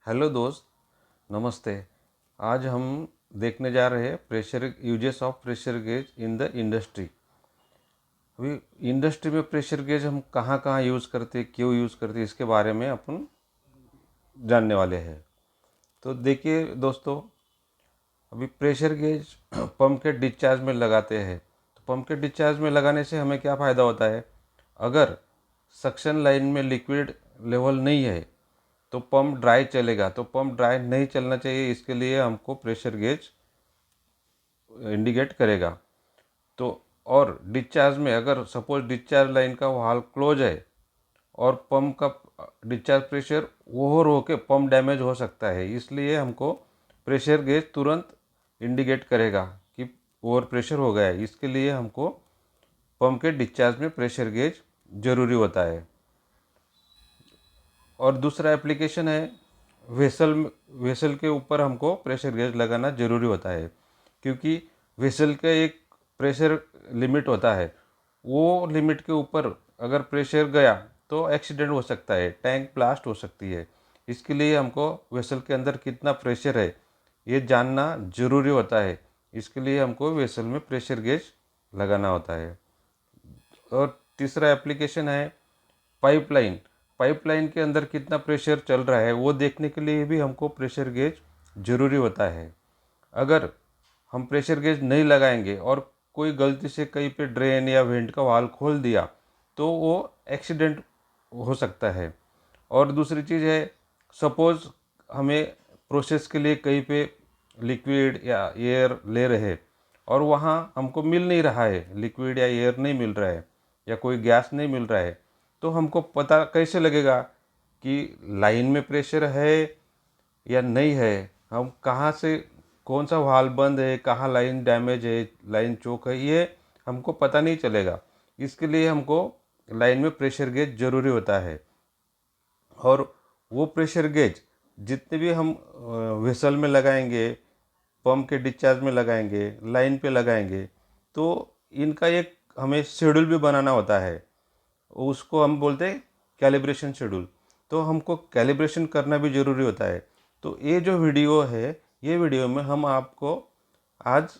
Hello दोस्त, नमस्ते। आज हम देखने जा रहे हैं pressure uses of pressure gauge in the industry. अभी इंडस्ट्री में प्रेशर गेज हम कहाँ कहाँ यूज़ करते हैं, क्यों यूज़ करते हैं, इसके बारे में अपन जानने वाले हैं। तो देखिए दोस्तों, अभी प्रेशर गेज पंप के डिस्चार्ज में लगाते हैं। तो पंप के डिस्चार्ज में लगाने से हमें क्या फ़ायदा होता है? अगर सक्शन लाइन में लिक्विड लेवल नहीं है तो पंप ड्राई चलेगा। तो पंप ड्राई नहीं चलना चाहिए, इसके लिए हमको प्रेशर गेज इंडिकेट करेगा। तो और डिस्चार्ज में अगर सपोज डिस्चार्ज लाइन का वाल्व क्लोज है और पंप का डिस्चार्ज प्रेशर ओवर होके पंप डैमेज हो सकता है, इसलिए हमको प्रेशर गेज तुरंत इंडिकेट करेगा कि ओवर प्रेशर हो गया है। इसके लिए हमको पंप के डिस्चार्ज में प्रेशर गेज ज़रूरी होता है। और दूसरा एप्लीकेशन है वेसल। वेसल के ऊपर हमको प्रेशर गेज लगाना ज़रूरी होता है, क्योंकि वेसल का एक प्रेशर लिमिट होता है। वो लिमिट के ऊपर अगर प्रेशर गया तो एक्सीडेंट हो सकता है, टैंक ब्लास्ट हो सकती है। इसके लिए हमको वेसल के अंदर कितना प्रेशर है ये जानना ज़रूरी होता है। इसके लिए हमको वेसल में प्रेशर गेज लगाना होता है। और तीसरा एप्लीकेशन है पाइपलाइन। पाइपलाइन के अंदर कितना प्रेशर चल रहा है वो देखने के लिए भी हमको प्रेशर गेज ज़रूरी होता है। अगर हम प्रेशर गेज नहीं लगाएंगे और कोई गलती से कहीं पे ड्रेन या वेंट का वाल्व खोल दिया तो वो एक्सीडेंट हो सकता है। और दूसरी चीज़ है, सपोज़ हमें प्रोसेस के लिए कहीं पे लिक्विड या एयर ले रहे और वहाँ हमको मिल नहीं रहा है, लिक्विड या एयर नहीं मिल रहा है या कोई गैस नहीं मिल रहा है, तो हमको पता कैसे लगेगा कि लाइन में प्रेशर है या नहीं है? हम कहाँ से, कौन सा वाल्व बंद है, कहाँ लाइन डैमेज है, लाइन चोक है, ये हमको पता नहीं चलेगा। इसके लिए हमको लाइन में प्रेशर गेज ज़रूरी होता है। और वो प्रेशर गेज जितने भी हम वेसल में लगाएंगे, पंप के डिस्चार्ज में लगाएंगे, लाइन पे लगाएंगे, तो इनका एक हमें शेड्यूल भी बनाना होता है। उसको हम बोलते हैं कैलिब्रेशन शेड्यूल। तो हमको कैलिब्रेशन करना भी ज़रूरी होता है। तो ये जो वीडियो है, ये वीडियो में हम आपको आज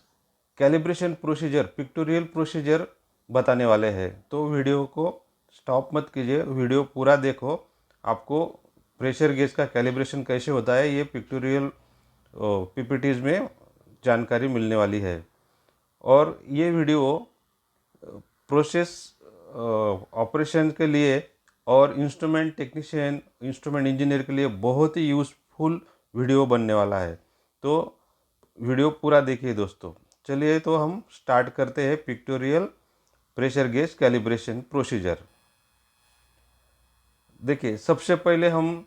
कैलिब्रेशन प्रोसीजर, पिक्टोरियल प्रोसीजर बताने वाले हैं। तो वीडियो को स्टॉप मत कीजिए, वीडियो पूरा देखो। आपको प्रेशर गेज का कैलिब्रेशन कैसे होता है ये पिक्टोरियल पीपीटीज में जानकारी मिलने वाली है। और ये वीडियो प्रोसेस ऑपरेशन के लिए और इंस्ट्रूमेंट टेक्नीशियन, इंस्ट्रूमेंट इंजीनियर के लिए बहुत ही यूज़फुल वीडियो बनने वाला है। तो वीडियो पूरा देखिए दोस्तों। चलिए तो हम स्टार्ट करते हैं pictorial pressure gauge calibration procedure. देखिए, सबसे पहले हम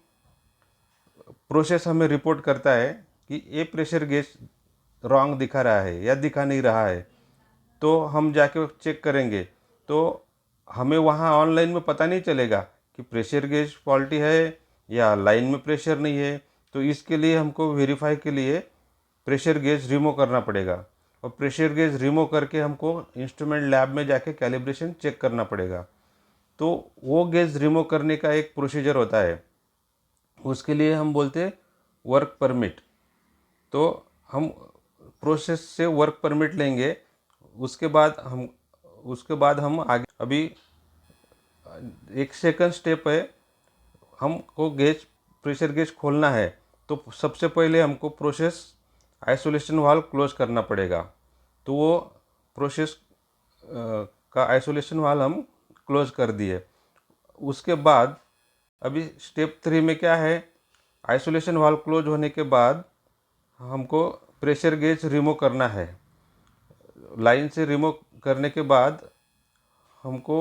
प्रोसेस हमें रिपोर्ट करता है कि ये प्रेशर गेज रॉन्ग दिखा रहा है या दिखा नहीं रहा है। तो हम जाके चेक करेंगे, तो हमें वहाँ ऑनलाइन में पता नहीं चलेगा कि प्रेशर गेज फॉल्टी है या लाइन में प्रेशर नहीं है। तो इसके लिए हमको वेरीफाई के लिए प्रेशर गेज रिमूव करना पड़ेगा। और प्रेशर गेज रिमूव करके हमको इंस्ट्रूमेंट लैब में जाके कैलिब्रेशन चेक करना पड़ेगा। तो वो गेज रिमूव करने का एक प्रोसीजर होता है, उसके लिए हम बोलते हैं वर्क परमिट। तो हम प्रोसेस से वर्क परमिट लेंगे। उसके बाद हम आगे, अभी एक सेकंड स्टेप है, हमको गेज प्रेशर गेज खोलना है। तो सबसे पहले हमको प्रोसेस आइसोलेशन वाल्व क्लोज करना पड़ेगा। तो वो प्रोसेस का आइसोलेशन वाल्व हम क्लोज कर दिए। उसके बाद अभी स्टेप 3 में क्या है, आइसोलेशन वाल्व क्लोज होने के बाद हमको प्रेशर गेज रिमूव करना है। लाइन से रिमूव करने के बाद हमको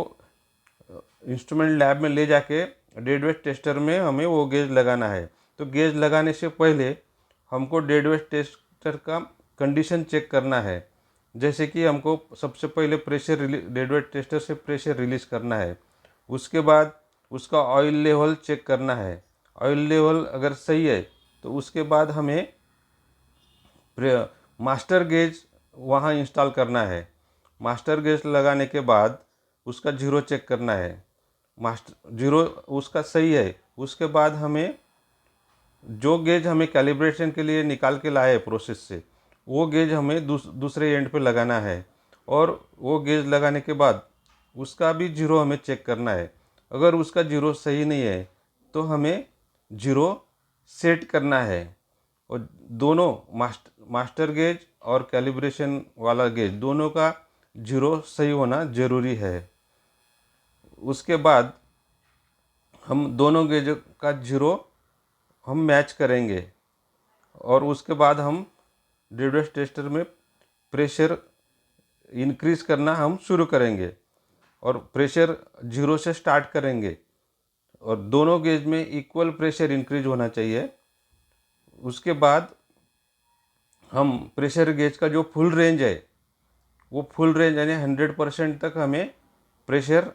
इंस्ट्रूमेंट लैब में ले जाके डेड वेट टेस्टर में हमें वो गेज लगाना है। तो गेज लगाने से पहले हमको डेड वेट टेस्टर का कंडीशन चेक करना है। जैसे कि हमको सबसे पहले प्रेशर डेड वेट टेस्टर से प्रेशर रिलीज़ करना है। उसके बाद उसका ऑयल लेवल चेक करना है। ऑयल लेवल अगर सही है तो उसके बाद हमें मास्टर गेज वहाँ इंस्टॉल करना है। मास्टर गेज लगाने के बाद उसका जीरो चेक करना है। मास्टर जीरो उसका सही है, उसके बाद हमें जो गेज हमें कैलिब्रेशन के लिए निकाल के लाए प्रोसेस से, वो गेज हमें दूसरे एंड पे लगाना है। और वो गेज लगाने के बाद उसका भी जीरो हमें चेक करना है। अगर उसका जीरो सही नहीं है तो हमें जीरो सेट करना है। और दोनों मास्टर गेज और कैलिब्रेशन वाला गेज दोनों का जीरो सही होना ज़रूरी है। उसके बाद हम दोनों गेज का जीरो हम मैच करेंगे और उसके बाद हम ड्यूरेस टेस्टर में प्रेशर इंक्रीज़ करना हम शुरू करेंगे और प्रेशर जीरो से स्टार्ट करेंगे और दोनों गेज में इक्वल प्रेशर इंक्रीज होना चाहिए। उसके बाद हम प्रेशर गेज का जो फुल रेंज है, वो फुल रेंज यानी 100% तक हमें प्रेशर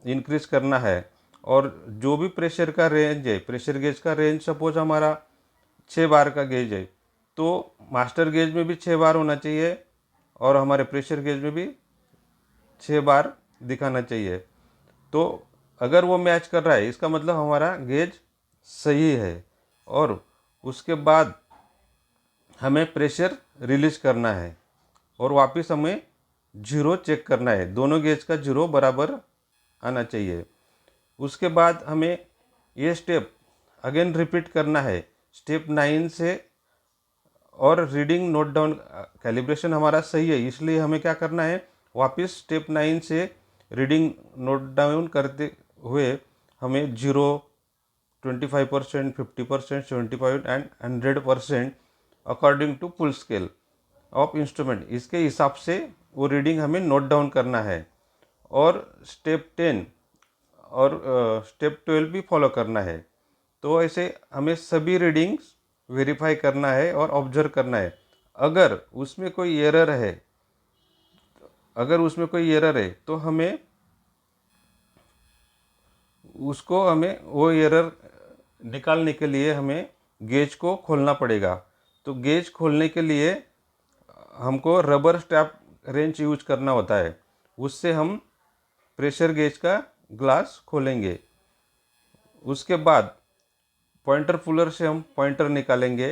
इंक्रीज करना है। और जो भी प्रेशर का रेंज है, प्रेशर गेज का रेंज सपोज हमारा 6 बार का गेज है, तो मास्टर गेज में भी 6 बार होना चाहिए और हमारे प्रेशर गेज में भी 6 बार दिखाना चाहिए। तो अगर वो मैच कर रहा है इसका मतलब हमारा गेज सही है। और उसके बाद हमें प्रेशर रिलीज करना है और वापस हमें जीरो चेक करना है। दोनों गेज का जीरो बराबर आना चाहिए। उसके बाद हमें ये स्टेप अगेन रिपीट करना है स्टेप 9 से। और रीडिंग नोट डाउन, कैलिब्रेशन हमारा सही है इसलिए हमें क्या करना है, वापस स्टेप 9 से रीडिंग नोट डाउन करते हुए हमें 0, 25%, 50%, 75 and 100% according to full scale of instrument, इसके हिसाब से वो रीडिंग हमें नोट डाउन करना है। और स्टेप 10 और स्टेप 12 भी फॉलो करना है। तो ऐसे हमें सभी रीडिंग्स वेरीफाई करना है और ऑब्जर्व करना है। अगर उसमें कोई एरर है, तो हमें वो एरर निकालने के लिए हमें गेज को खोलना पड़ेगा। तो गेज खोलने के लिए हमको रबर स्ट्रैप रेंच यूज करना होता है। उससे हम प्रेशर गेज का ग्लास खोलेंगे। उसके बाद पॉइंटर पुलर से हम पॉइंटर निकालेंगे।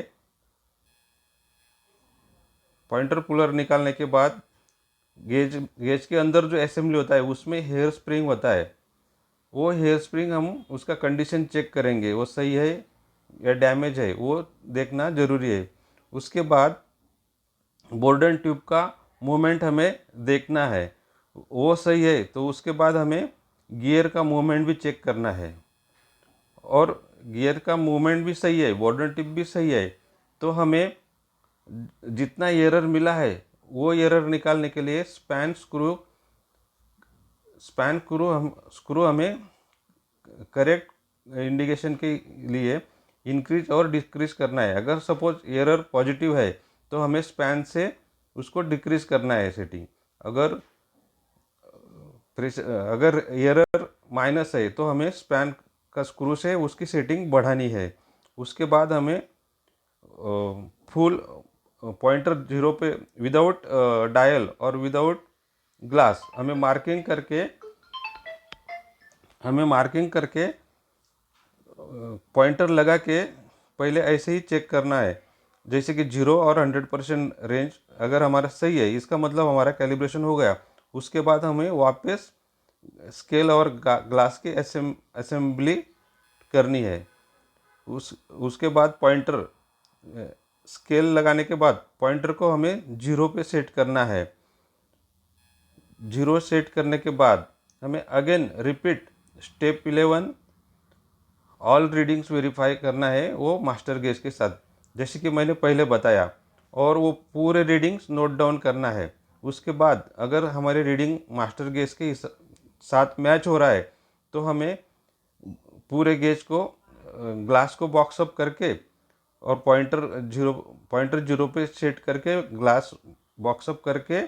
पॉइंटर पुलर निकालने के बाद गेज के अंदर जो असेंबली होता है उसमें हेयर स्प्रिंग होता है। वो हेयर स्प्रिंग हम उसका कंडीशन चेक करेंगे, वो सही है या डैमेज है वो देखना ज़रूरी है। उसके बाद बोर्डन ट्यूब का मूवमेंट हमें देखना है, वो सही है तो उसके बाद हमें गियर का मूवमेंट भी चेक करना है। और गियर का मूवमेंट भी सही है, बोर्डन टिप भी सही है, तो हमें जितना एरर मिला है वो एरर निकालने के लिए स्क्रू हमें करेक्ट इंडिकेशन के लिए इंक्रीज और डिक्रीज करना है। अगर सपोज एरर पॉजिटिव है तो हमें स्पैन से उसको डिक्रीज करना है सेटिंग। अगर एरर माइनस है तो हमें स्पैन का स्क्रू से उसकी सेटिंग बढ़ानी है। उसके बाद हमें फुल पॉइंटर जीरो पे विदाउट डायल और विदाउट ग्लास हमें मार्किंग करके पॉइंटर लगा के पहले ऐसे ही चेक करना है, जैसे कि 0 और 100% रेंज अगर हमारा सही है इसका मतलब हमारा कैलिब्रेशन हो गया। उसके बाद हमें वापस स्केल और ग्लास की असेंबली करनी है। उसके बाद पॉइंटर स्केल लगाने के बाद पॉइंटर को हमें 0 पे सेट करना है। 0 सेट करने के बाद हमें again repeat step 11 all readings verify करना है वो मास्टर गेज के साथ, जैसे कि मैंने पहले बताया। और वो पूरे रीडिंग्स नोट डाउन करना है। उसके बाद अगर हमारी रीडिंग मास्टर गेज के साथ मैच हो रहा है तो हमें पूरे गेज को ग्लास को बॉक्स अप करके और पॉइंटर जीरो पे सेट करके ग्लास बॉक्स अप करके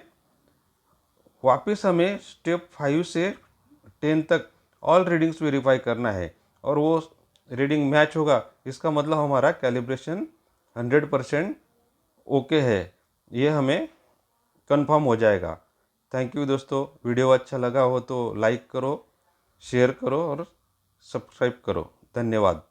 वापस हमें स्टेप 5 से 10 तक ऑल रीडिंग्स वेरीफाई करना है। और वो रीडिंग मैच होगा इसका मतलब हमारा कैलिब्रेशन 100% ओके है, ये हमें कंफर्म हो जाएगा। थैंक यू दोस्तों, वीडियो अच्छा लगा हो तो लाइक करो, शेयर करो और सब्सक्राइब करो। धन्यवाद।